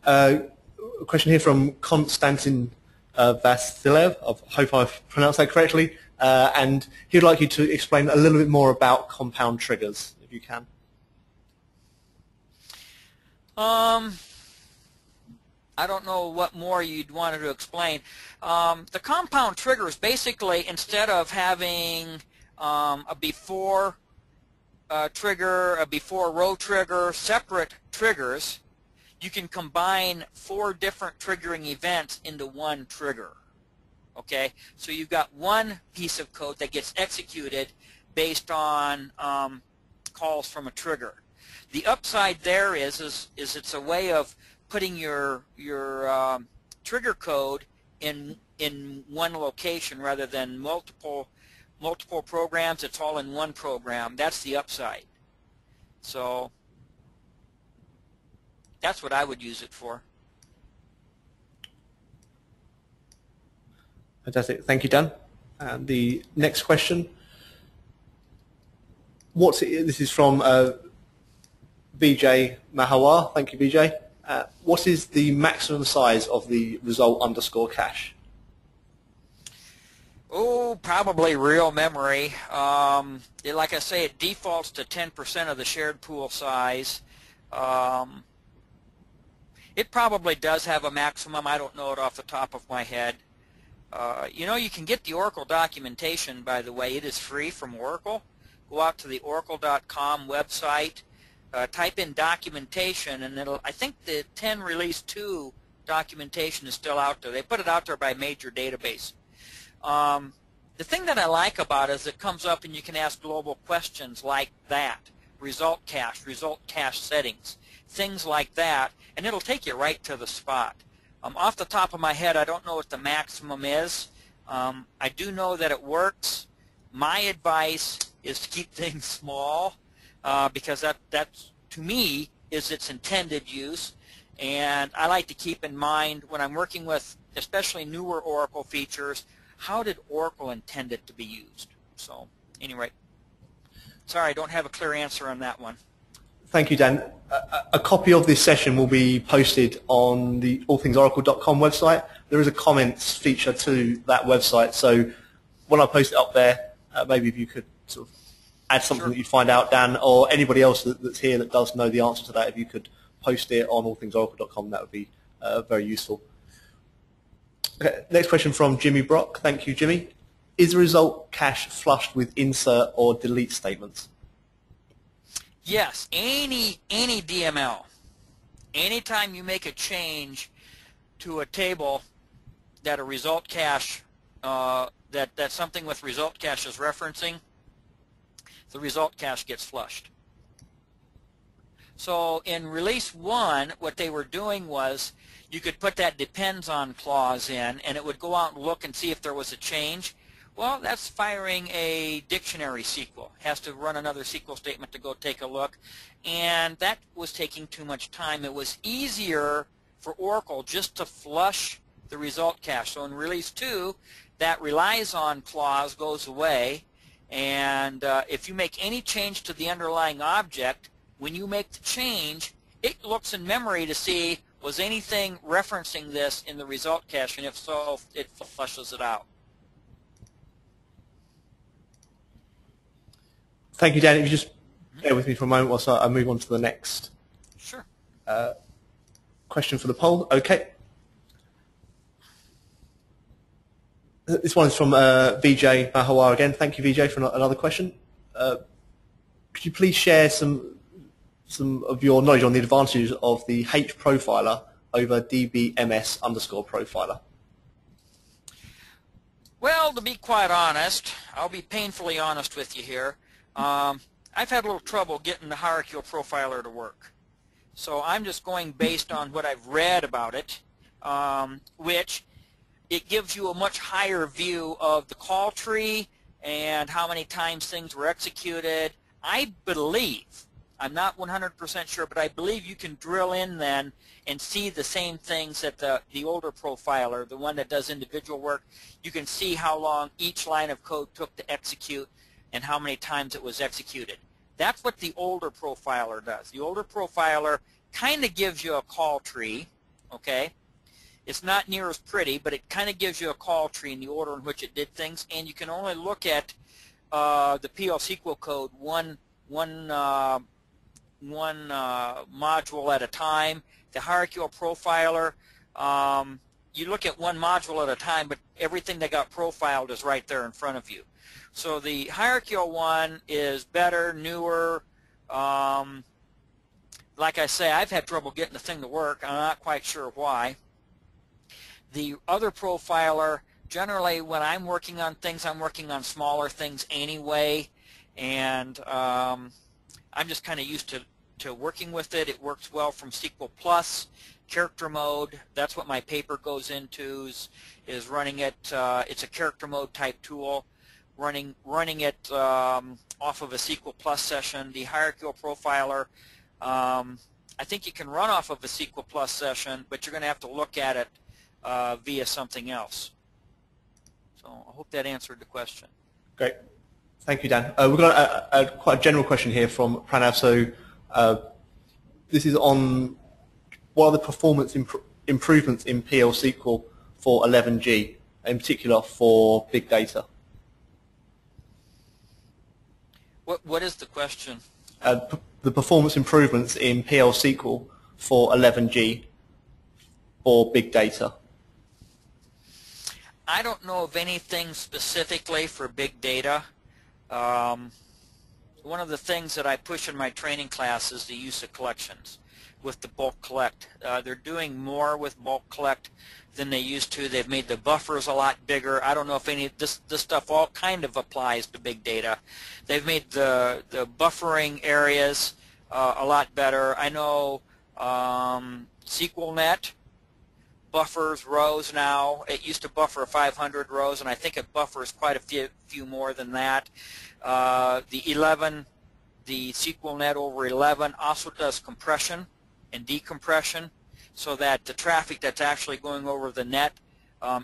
A question here from Konstantin Vasilev. I hope I've pronounced that correctly. And he'd like you to explain a little bit more about compound triggers, if you can. I don't know what more you'd want to explain. The compound triggers, basically, instead of having a before trigger, a before row trigger, separate triggers, you can combine 4 different triggering events into one trigger. Okay, so you've got one piece of code that gets executed based on calls from a trigger. The upside there is it's a way of putting your trigger code in one location rather than multiple programs. It's all in one program. That's the upside. So that's what I would use it for. Fantastic. Thank you, Dan. And the next question. This is from Vijay Mahawar. Thank you, Vijay. What is the maximum size of the result underscore cache? Oh, probably real memory. Like I say, it defaults to 10% of the shared pool size. It probably does have a maximum. I don't know it off the top of my head. You can get the Oracle documentation, by the way. It is free from Oracle. Go out to the oracle.com website. Type in documentation, and I think the 10 release 2 documentation is still out there. They put it out there by major database. The thing that I like about it is it comes up and you can ask global questions like that, result cache settings, things like that, and it'll take you right to the spot. Off the top of my head, I don't know what the maximum is. I do know that it works. My advice is to keep things small. Because that to me is its intended use, and I like to keep in mind when I'm working with especially newer Oracle features, how did Oracle intend it to be used? So anyway, sorry, I don't have a clear answer on that one. Thank you, Dan. A copy of this session will be posted on the allthingsoracle.com website. There is a comments feature to that website, so when I post it up there, maybe if you could sort of add something Sure. that you find out, Dan, or anybody else that's here that does know the answer to that, if you could post it on allthingsoracle.com, that would be very useful. Okay, next question from Jimmy Brock. Thank you, Jimmy. Is the result cache flushed with insert or delete statements? Yes, any DML. Anytime you make a change to a table that a result cache, that something with result cache is referencing, the result cache gets flushed. So in release 1, what they were doing was you could put that depends on clause in, and it would go out and look and see if there was a change. Well, that's firing a dictionary SQL. Has to run another SQL statement to go take a look, and that was taking too much time. It was easier for Oracle just to flush the result cache. So in release 2, that relies on clause goes away, and if you make any change to the underlying object, when you make the change, it looks in memory to see was anything referencing this in the result cache, and if so, it flushes it out. Thank you, Dan. If you just bear with me for a moment whilst I move on to the next Sure. question for the poll. Okay. This one is from Vijay Mahawar again. Thank you, Vijay, for another question. Could you please share some of your knowledge on the advantages of the H profiler over DBMS underscore profiler? Well, to be quite honest, I'll be painfully honest with you here. I've had a little trouble getting the hierarchical profiler to work. So I'm just going based on what I've read about it, which it gives you a much higher view of the call tree and how many times things were executed. I believe, I'm not 100% sure, but I believe you can drill in then and see the same things that the older profiler, the one that does individual work, you can see how long each line of code took to execute and how many times it was executed. That's what the older profiler does. The older profiler kind of gives you a call tree, okay? It's not near as pretty, but it kind of gives you a call tree in the order in which it did things, and you can only look at the PLIŠQL code one module at a time. The hierarchical profiler, you look at one module at a time, but everything that got profiled is right there in front of you. So the hierarchical one is better, newer. Like I say, I've had trouble getting the thing to work. I'm not quite sure why. The other profiler, generally when I'm working on things, I'm working on smaller things anyway, and I'm just kind of used to working with it. It works well from SQL Plus. Character mode, that's what my paper goes into, is running it. It's a character mode type tool. Running it off of a SQL Plus session. The hierarchical profiler, I think you can run off of a SQL Plus session, but you're going to have to look at it via something else. So I hope that answered the question. Great. Thank you, Dan. We've got quite a general question here from Pranav. So this is on what are the performance improvements in PLIŠQL for 11G, in particular for big data? What is the question? The performance improvements in PLIŠQL for 11G for big data. I don't know of anything specifically for big data. One of the things that I push in my training class is the use of collections with the bulk collect. They're doing more with bulk collect than they used to. They've made the buffers a lot bigger. I don't know if any of this stuff all kind of applies to big data. They've made the buffering areas a lot better. I know SQLnet buffers rows now. It used to buffer 500 rows, and I think it buffers quite a few more than that. The SQLnet over 11 also does compression and decompression, so that the traffic that's actually going over the net,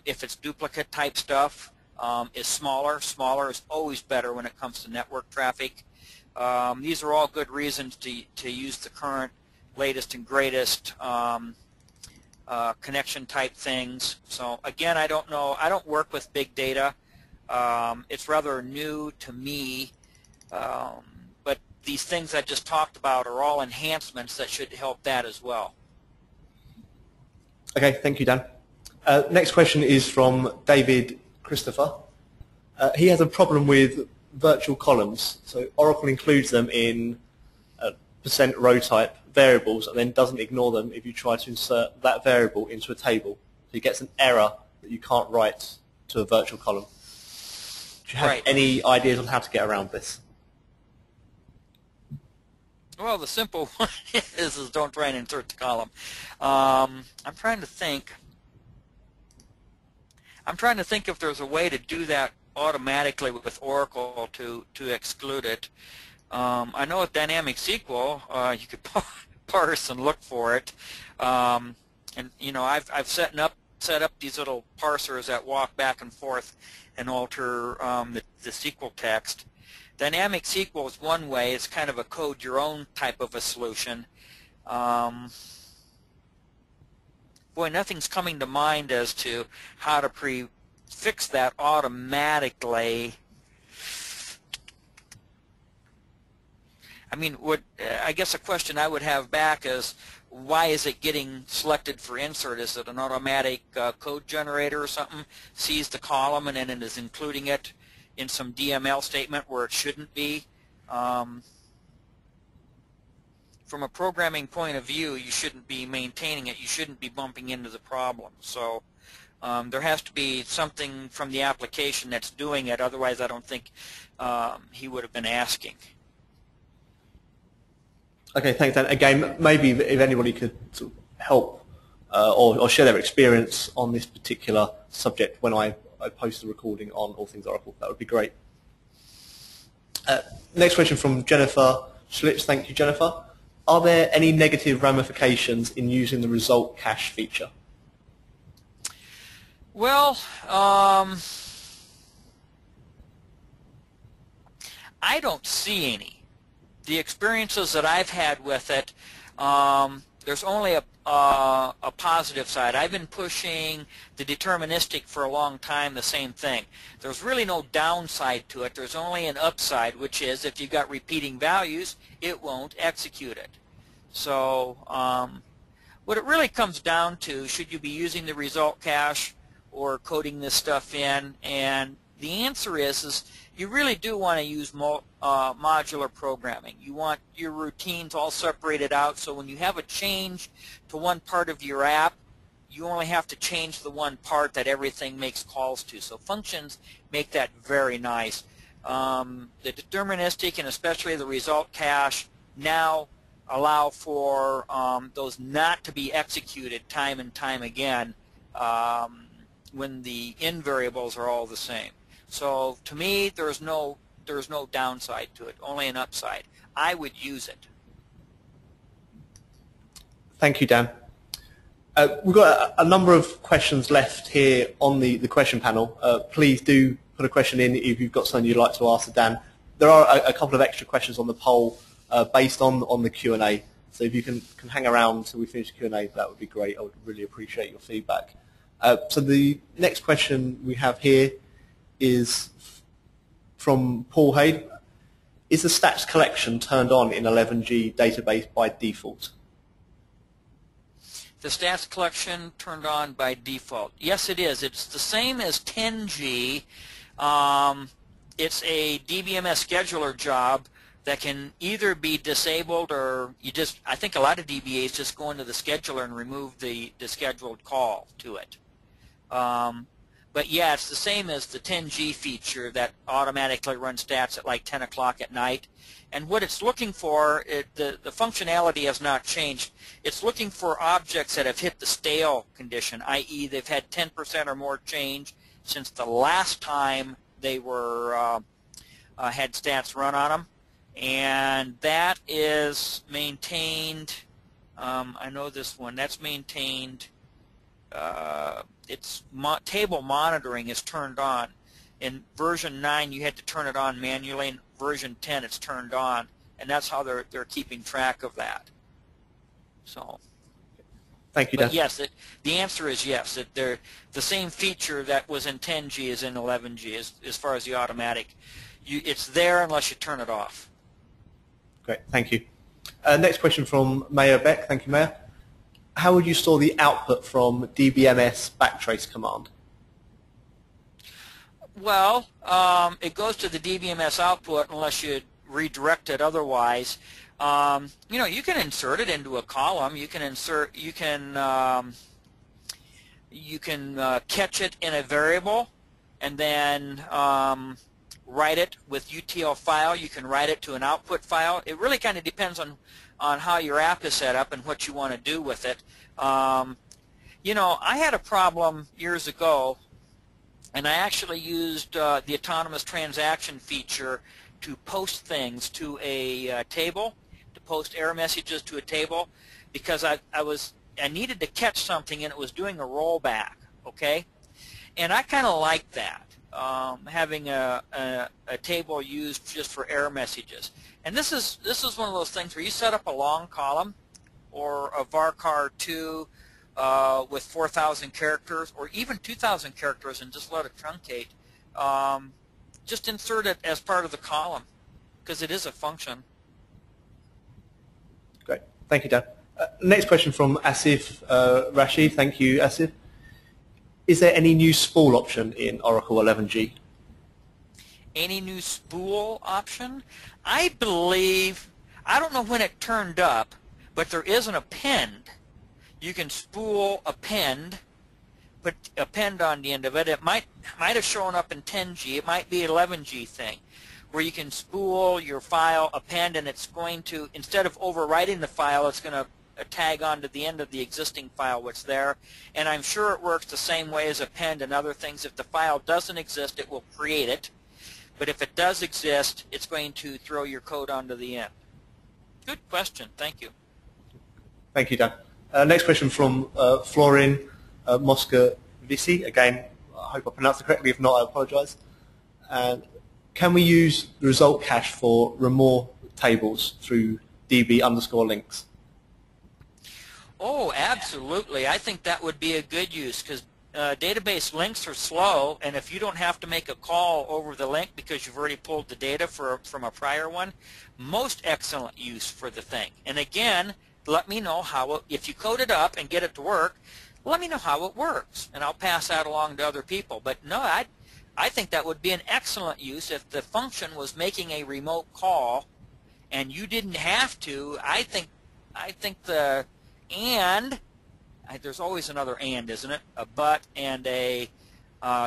if it's duplicate type stuff, is smaller. Smaller is always better when it comes to network traffic. These are all good reasons to use the current latest and greatest connection type things. So again, I don't know. I don't work with big data. It's rather new to me. But these things I just talked about are all enhancements that should help that as well. Okay, thank you, Dan. Next question is from David Christopher. He has a problem with virtual columns. So Oracle includes them in % row type variables and then doesn't ignore them if you try to insert that variable into a table. So he gets an error that you can't write to a virtual column. Do you have any ideas on how to get around this? Well, the simple one is don't try and insert the column. I'm trying to think. If there's a way to do that automatically with Oracle to exclude it. I know with Dynamic SQL you could parse and look for it, and you know I've set up these little parsers that walk back and forth and alter the SQL text. Dynamic SQL is one way. It's kind of a code your own type of a solution. Boy, nothing's coming to mind as to how to fix that automatically. I mean, I guess a question I would have back is, why is it getting selected for insert? Is it an automatic code generator or something? Sees the column and then it is including it in some DML statement where it shouldn't be. From a programming point of view, you shouldn't be maintaining it. You shouldn't be bumping into the problem. So there has to be something from the application that's doing it. Otherwise, I don't think he would have been asking. Okay, thanks, Dan. Again, maybe if anybody could sort of help or share their experience on this particular subject when I post the recording on All Things Oracle, that would be great. Next question from Jennifer Schlitz. Thank you, Jennifer. Are there any negative ramifications in using the result cache feature? Well, I don't see any. The experiences that I've had with it, there's only a positive side. I've been pushing the deterministic for a long time, the same thing. There's really no downside to it. There's only an upside, which is if you've got repeating values, it won't execute it. So what it really comes down to, should you be using the result cache or coding this stuff in? And the answer is you really do want to use modular programming. You want your routines all separated out, so when you have a change to one part of your app, you only have to change the one part that everything makes calls to. So functions make that very nice. The deterministic and especially the result cache now allow for those not to be executed time and time again when the in variables are all the same. So to me, there's no downside to it, only an upside. I would use it. Thank you, Dan. We've got a number of questions left here on the question panel. Please do put a question in if you've got something you'd like to ask Dan. There are a couple of extra questions on the poll based on the Q&A. So if you can hang around until we finish the Q&A, that would be great. I would really appreciate your feedback. So the next question we have here is from Paul Hayde. Is the stats collection turned on in 11G database by default? The stats collection turned on by default. Yes, it is. It's the same as 10G. It's a DBMS scheduler job that can either be disabled or I think a lot of DBAs just go into the scheduler and remove the scheduled call to it. But yeah, it's the same as the 10G feature that automatically runs stats at like 10 o'clock at night. And what it's looking for, the functionality has not changed. It's looking for objects that have hit the stale condition, i.e. they've had 10% or more change since the last time they were had stats run on them. And that is maintained, I know this one, that's maintained, table monitoring is turned on. In version 9 you had to turn it on manually, in version 10 it's turned on, and that's how they're keeping track of that. So. Thank you, Dan. But yes, the answer is yes. They're the same feature that was in 10G is in 11G as far as the automatic. It's there unless you turn it off. Great, thank you. Next question from Mayor Beck. Thank you, Mayor. How would you store the output from dbms backtrace command? Well, it goes to the dbms output unless you redirect it otherwise. You know, you can insert it into a column. You can insert. You can catch it in a variable, and then write it with UTL file. You can write it to an output file. It really kind of depends on how your app is set up and what you want to do with it. You know, I had a problem years ago, and I actually used the autonomous transaction feature to post things to a table, to post error messages to a table, because I needed to catch something and it was doing a rollback, okay? And I kind of liked that, having a table used just for error messages. And this is one of those things where you set up a long column or a varchar 2 with 4,000 characters or even 2,000 characters and just let it truncate. Just insert it as part of the column because it is a function. Great. Thank you, Dan. Next question from Asif Rashid. Thank you, Asif. Is there any new spool option in Oracle 11G? Any new spool option? I believe, I don't know when it turned up, but there is an append. You can spool append, put append on the end of it. It might have shown up in 10G. It might be an 11G thing, where you can spool your file, append, and it's going to, instead of overwriting the file, it's going to tag onto the end of the existing file what's there. And I'm sure it works the same way as append and other things. If the file doesn't exist, it will create it. But if it does exist, it's going to throw your code onto the end. Good question. Thank you. Thank you, Dan. Next question from Florin Moscovici. Again, I hope I pronounced it correctly. If not, I apologize. Can we use the result cache for remore tables through db_links? Oh, absolutely. I think that would be a good use because database links are slow, and if you don't have to make a call over the link because you've already pulled the data from a prior one, most excellent use for the thing. And again, let me know how, if you code it up and get it to work, let me know how it works, and I'll pass that along to other people. But no, I think that would be an excellent use if the function was making a remote call and you didn't have to. I think the and, there's always another and, isn't it? A but and a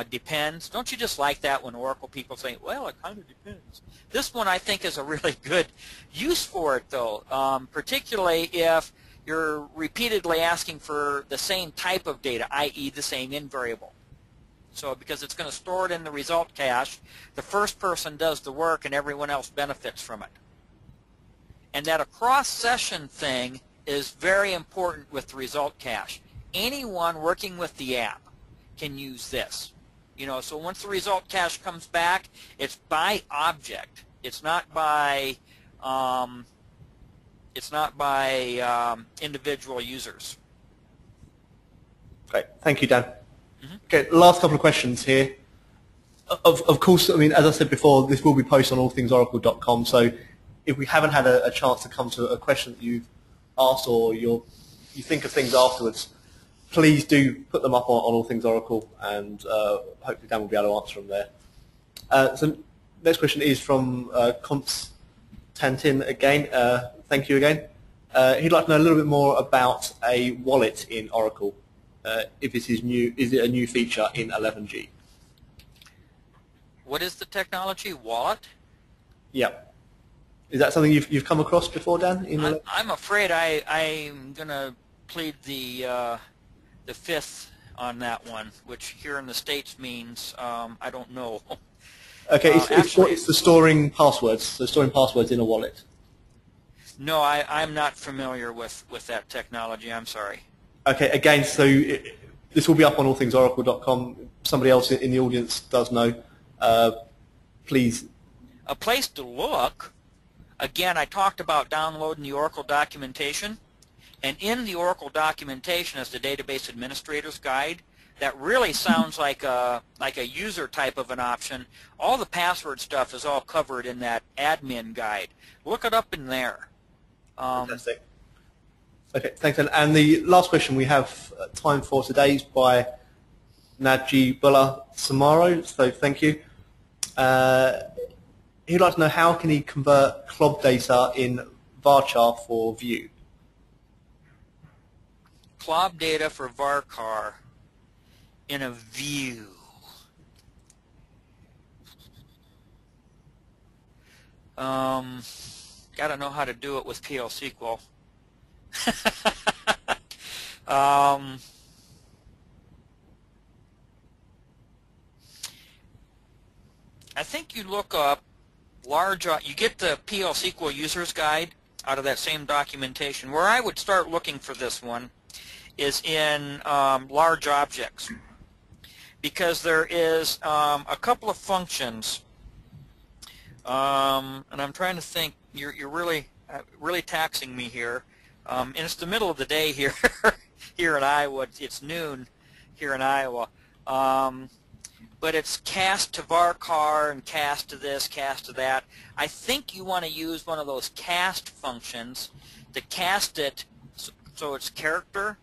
depends. Don't you just like that when Oracle people say, well, it kind of depends? This one I think is a really good use for it, though, particularly if you're repeatedly asking for the same type of data, i.e. the same invariable. So because it's going to store it in the result cache, the first person does the work and everyone else benefits from it. And that across session thing is very important with the result cache. Anyone working with the app can use this. You know, so once the result cache comes back, it's by object. It's not by individual users. Great, thank you, Dan. Okay, last couple of questions here. Of course, I mean, as I said before, this will be posted on allthingsoracle.com. So if we haven't had a chance to come to a question that you've asked or you think of things afterwards, please do put them up on All Things Oracle, and hopefully Dan will be able to answer them there. So next question is from Constantin again. Thank you again. He'd like to know a little bit more about a wallet in Oracle. If it is new, is it a new feature in 11G? What is the technology? Wallet? Yeah. Is that something you've come across before, Dan? I'm afraid I'm going to plead the fifth on that one, which here in the States means I don't know. Okay, it's the storing passwords. So storing passwords in a wallet. No, I'm not familiar with that technology. I'm sorry. Okay, again, so this will be up on allthingsoracle.com. Somebody else in the audience does know. Please. A place to look. Again, I talked about downloading the Oracle documentation. And in the Oracle documentation as the Database Administrator's Guide, that really sounds like a user type of an option. All the password stuff is all covered in that admin guide. Look it up in there. Fantastic. Okay, thanks. And the last question we have time for today is by Najibullah Samaro, so thank you. He'd like to know how can he convert CLOB data in varchar for view? CLOB data for varchar in a view. Got to know how to do it with PLSQL. I think you look up you get the PLSQL User's Guide out of that same documentation. Where I would start looking for this one is in large objects, because there is a couple of functions, and I'm trying to think. You're really taxing me here, and it's the middle of the day here here in Iowa. It's noon here in Iowa. But it's cast to varchar and cast to this, cast to that. I think you want to use one of those cast functions to cast it so it's character.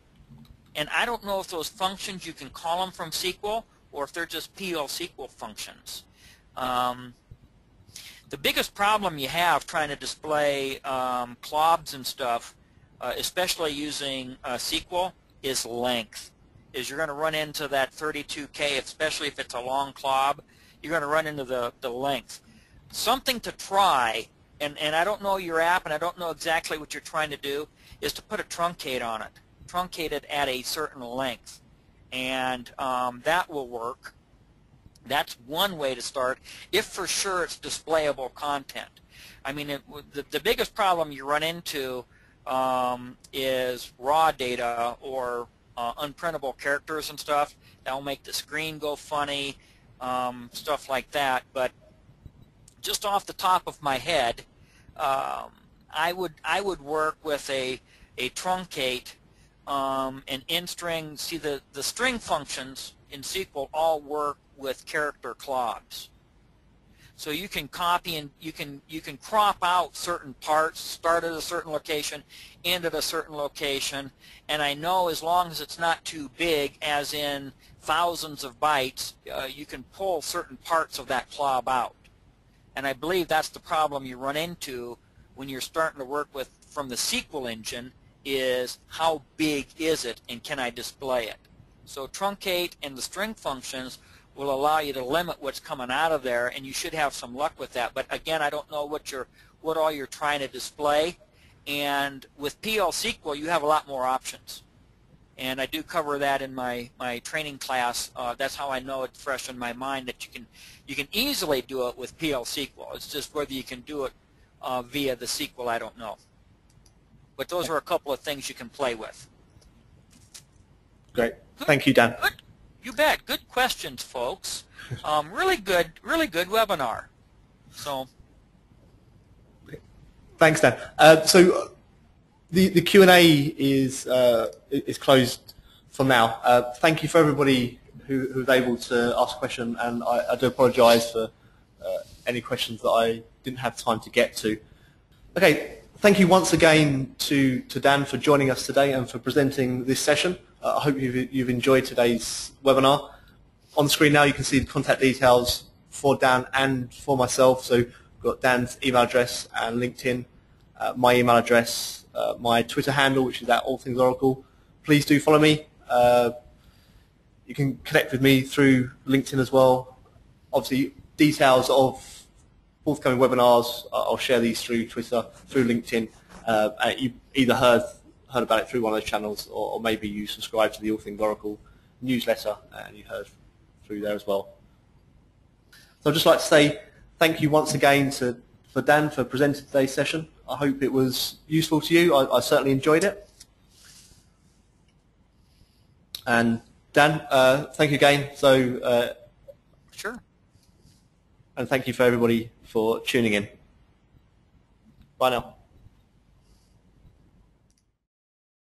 And I don't know if those functions you can call them from SQL or if they're just PLSQL functions. The biggest problem you have trying to display CLOBs and stuff, especially using SQL, is length. You're going to run into that 32K, especially if it's a long CLOB. You're going to run into the length. Something to try, and I don't know your app and I don't know exactly what you're trying to do, is to put a truncate on it. Truncate it at a certain length. And that will work. That's one way to start, if for sure it's displayable content. I mean, the biggest problem you run into is raw data or unprintable characters and stuff. That will make the screen go funny, stuff like that. But just off the top of my head, I would work with a truncate, an in-string. See, the string functions in SQL all work with character CLOBs. So you can copy and you can crop out certain parts, start at a certain location, end at a certain location, and I know as long as it's not too big, as in thousands of bytes, you can pull certain parts of that CLOB out. And I believe that's the problem you run into when you're starting to work with from the SQL engine, is how big is it and can I display it? So truncate and the string functions will allow you to limit what's coming out of there, and you should have some luck with that. But again, I don't know what all you're trying to display. And with PLSQL, you have a lot more options. And I do cover that in my training class. That's how I know it's fresh in my mind that you can easily do it with PLSQL. It's just whether you can do it via the SQL, I don't know. But those are a couple of things you can play with. Great. Thank you, Dan. Good. You bet. Good questions, folks. Really good webinar. So, thanks, Dan. So the Q&A is closed for now. Thank you for everybody who was able to ask a question, and I do apologise for any questions that I didn't have time to get to. Okay, thank you once again to Dan for joining us today and for presenting this session. I hope you've enjoyed today's webinar. On the screen now you can see the contact details for Dan and for myself. So we've got Dan's email address and LinkedIn, my email address, my Twitter handle, which is @allthingsoracle. Please do follow me. You can connect with me through LinkedIn as well. Obviously, details of forthcoming webinars, I'll share these through Twitter, through LinkedIn. You either heard about it through one of those channels, or maybe you subscribe to the All Things Oracle newsletter and you heard through there as well. So I'd just like to say thank you once again for Dan for presenting today's session. I hope it was useful to you. I certainly enjoyed it. And Dan, thank you again. So sure. And thank you for everybody for tuning in. Bye now.